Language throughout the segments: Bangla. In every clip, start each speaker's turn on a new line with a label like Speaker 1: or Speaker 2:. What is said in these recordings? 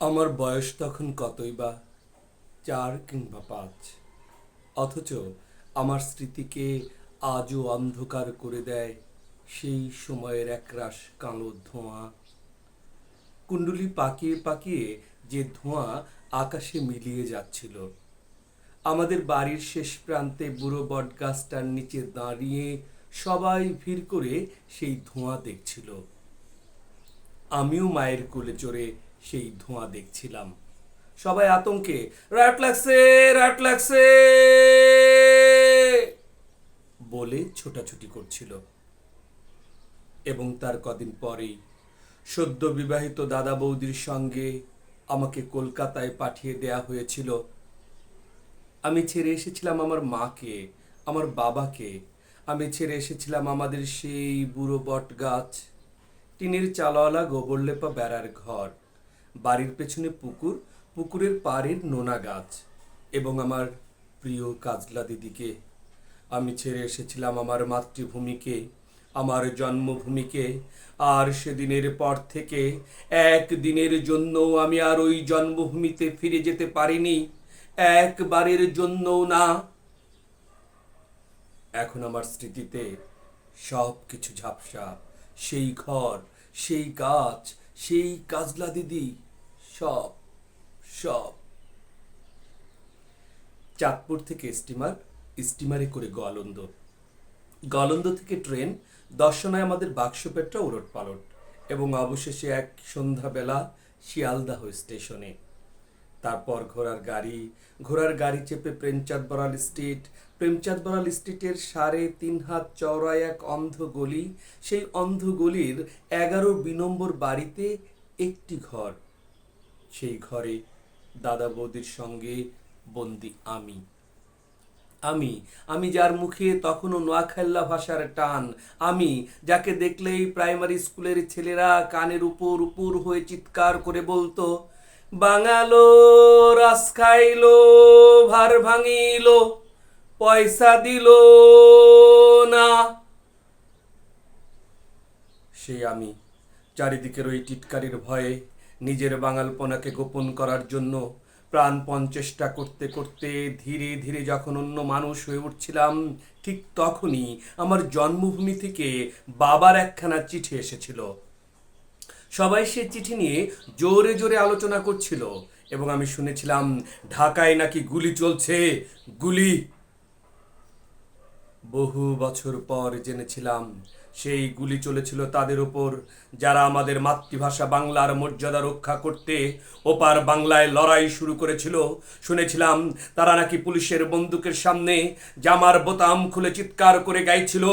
Speaker 1: আমার বয়স তখন কতই বা, 4 কিংবা 5। অথচ আমার স্মৃতিকে আজও অন্ধকার করে দেয় সেই সময়ের একরাশ কালো ধোঁয়া। কুণ্ডুলি পাকিয়ে পাকিয়ে যে ধোঁয়া আকাশে মিলিয়ে যাচ্ছিল। আমাদের বাড়ির শেষ প্রান্তে বুড়ো বটগাছটার নিচে দাঁড়িয়ে সবাই ভিড় করে সেই ধোঁয়া দেখছিল। আমিও মায়ের কোলে চড়ে সেই ধোঁয়া দেখছিলাম। সবাই আতঙ্কে রাট লাগছে, রাট লাগছে বলে ছোটাছুটি করছিল। এবং তার কদিন পরেই সদ্য বিবাহিত দাদা বৌদির সঙ্গে আমাকে কলকাতায় পাঠিয়ে দেয়া হয়েছিল। আমি ছেড়ে এসেছিলাম আমার মাকে, আমার বাবাকে। আমি ছেড়ে এসেছিলাম আমাদের সেই বুড়ো বট গাছ, টিনের চালওয়ালা গোবর লেপা বেড়ার ঘর, বাড়ির পেছনে পুকুর, পুকুরের পাড়ের নোনা গাছ এবং আমার প্রিয় কাজলা দিদিকে। আমি ছেড়ে এসেছিলাম আমার মাতৃভূমিকে, আমার জন্মভূমিকে। আর সেদিনের পর থেকে একদিনের জন্য আমি আর ওই জন্মভূমিতে ফিরে যেতে পারিনি, একবারের জন্যও না। এখন আমার স্মৃতিতে সব কিছু ঝাপসা। সেই ঘর, সেই গাছ, সেই কাজলা দিদি, সব সব। চাঁদপুর থেকে স্টিমার, স্টিমারে করে গোয়ালন্দ, গোয়ালন্দ থেকে ট্রেন, দর্শনায় আমাদের বাক্সপেটরা ওলট পালট, এবং অবশেষে এক সন্ধ্যাবেলা শিয়ালদাহ স্টেশনে। তারপর ঘোড়ার গাড়ি চেপে প্রেমচাঁদ বড়াল স্ট্রিট, প্রেমচাঁদ বড়াল স্ট্রিটের 3.5 হাত চওড়া এক অন্ধ গলি, সেই অন্ধ গলির 11 বাড়িতে একটি ঘর। সেই ঘরে দাদা বৌদির সঙ্গে বন্দি আমি। আমি আমি যার মুখে তখনও নোয়াখাল্লা ভাষার টান, আমি যাকে দেখলেই প্রাইমারি স্কুলের ছেলেরা কানের উপর উপর হয়ে চিৎকার করে বলতো, বাঙালো রাস খাইলো, ভার ভাঙিলো, পয়সা দিল না। সে আমি চারিদিকের ওই টিটকারির ভয়ে নিজের বাঙালপনাকে গোপন করার জন্য প্রাণপণ চেষ্টা করতে করতে ধীরে ধীরে যখন অন্য মানুষ হয়ে উঠছিলাম, ঠিক তখনই আমার জন্মভূমি থেকে বাবার একখানা চিঠি এসেছিল। সবাই সে চিঠি নিয়ে জোরে জোরে আলোচনা করছিল এবং আমি শুনেছিলাম ঢাকায় নাকি গুলি চলছে, গুলি। বহু বছর পর জেনেছিলাম সেই গুলি চলেছিল তাদের ওপর যারা আমাদের মাতৃভাষা বাংলার মর্যাদা রক্ষা করতে ওপার বাংলায় লড়াই শুরু করেছিল। শুনেছিলাম তারা নাকি পুলিশের বন্দুকের সামনে জামার বোতাম খুলে চিৎকার করে গাইছিল,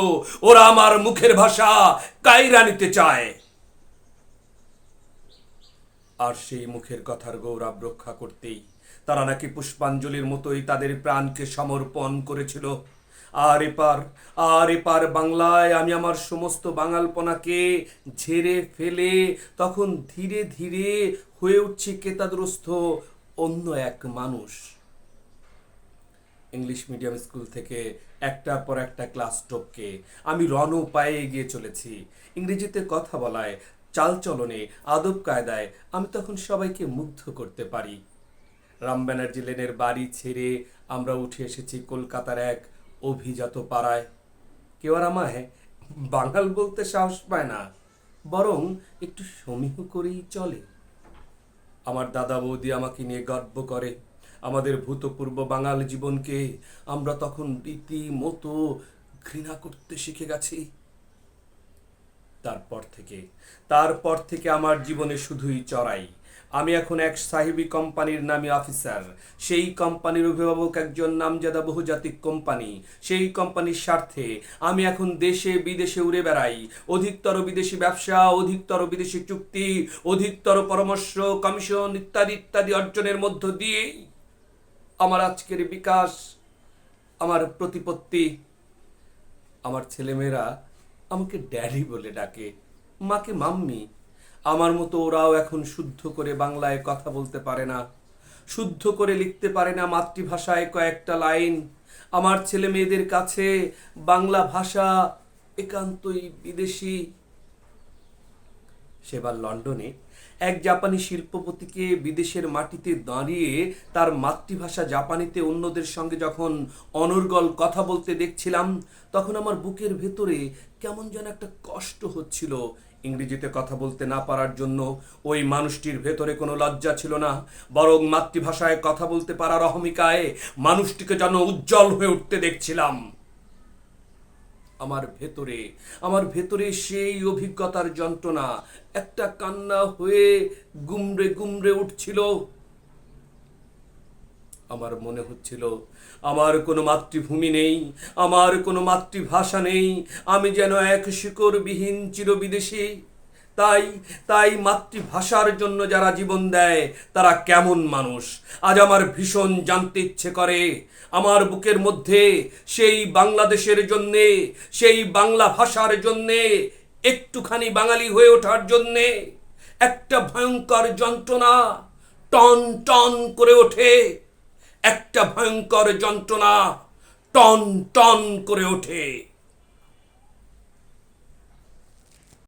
Speaker 1: ওরা আমার মুখের ভাষা কায়রা নিতে চায়। আর সেই মুখের কথার গৌরব রক্ষা করতেই তারা নাকি পুষ্পাঞ্জলির মতোই তাদের প্রাণকে সমর্পণ করেছিল। আর এপার বাংলায় আমি আমার সমস্ত বাঙালপনাকে ঝেড়ে ফেলে তখন ধীরে ধীরে হয়ে উঠছি কেতাদুরস্থ অন্য এক মানুষ। ইংলিশ মিডিয়াম স্কুল থেকে একটার পর একটা ক্লাস টপকে আমি রণ পায়ে এগিয়ে চলেছি। ইংরেজিতে কথা বলায়, চালচলনে, আদব কায়দায় আমি তখন সবাইকে মুগ্ধ করতে পারি। রাম ব্যানার্জি লেনের বাড়ি ছেড়ে আমরা উঠে এসেছি কলকাতার এক অভিজাত পাড়ায়। কেউ আর আমায় বাঙাল বলতে সাহস পায় না, বরং একটু সমীহ করেই চলে। আমার দাদা বৌদি আমাকে নিয়ে গর্ব করে। আমাদের ভূতপূর্ব বাঙাল জীবনকে আমরা তখন রীতিমতো ঘৃণা করতে শিখে গেছি। তারপর থেকে আমার জীবনে শুধুই চড়াই। আমি এখন এক সাহেবি কোম্পানির নামী অফিসার। সেই কোম্পানির অভিভাবক একজন নামজাদা বহুজাতিক কোম্পানি। সেই কোম্পানির স্বার্থে আমি এখন দেশে বিদেশে উড়ে বেড়াই। অধিকতর বিদেশি ব্যবসা, অধিকতর বিদেশি চুক্তি, অধিকতর পরামর্শ, কমিশন ইত্যাদি ইত্যাদি অর্জনের মধ্য দিয়েই আমার আজকের বিকাশ, আমার প্রতিপত্তি। আমার ছেলেমেয়েরা আমাকে ড্যাডি বলে ডাকে, মাকে মাম্মি। আমার মতো ওরাও এখন শুদ্ধ করে বাংলায় কথা বলতে পারে না, শুদ্ধ করে লিখতে পারে না মাতৃভাষায় কয়েকটা লাইন। আমার ছেলে মেয়েদের কাছে বাংলা ভাষা একান্তই বিদেশি। সেবার লন্ডনে এক জাপানি শিল্পপতিকে বিদেশের মাটিতে দাঁড়িয়ে তার মাতৃভাষা জাপানিতে অন্যদের সঙ্গে যখন অনর্গল কথা বলতে দেখছিলাম, তখন আমার বুকের ভেতরে কেমন যেন একটা কষ্ট হচ্ছিল। ইংরেজিতে কথা বলতে না পারার জন্য ওই মানুষটির ভেতরে কোনো লজ্জা ছিল না, বরং মাতৃভাষায় কথা বলতে পারার অহমিকায় মানুষটিকে যেন উজ্জ্বল হয়ে উঠতে দেখছিলাম। আমার ভেতরে সেই অভিজ্ঞতার যন্ত্রণা একটা কান্না হয়ে গুমড়ে গুমড়ে উঠছিল। আমার মনে হচ্ছিল আমার কোনো মাতৃভূমি নেই, আমার কোনো মাতৃভাষা নেই, আমি যেন এক শিকড়বিহীন চিরবিদেশী। তাই তাই মাতৃভাষার জন্য যারা জীবন দেয় তারা কেমন মানুষ আজ আমার ভীষণ জানতে ইচ্ছে করে। আমার বুকের মধ্যে সেই বাংলাদেশের জন্যে, সেই বাংলা ভাষার জন্যে, একটুখানি বাঙালি হয়ে ওঠার জন্যে একটা ভয়ঙ্কর যন্ত্রণা টন টন করে ওঠে। একটা ভয়ঙ্কর যন্ত্রণা টন টন করে ওঠে।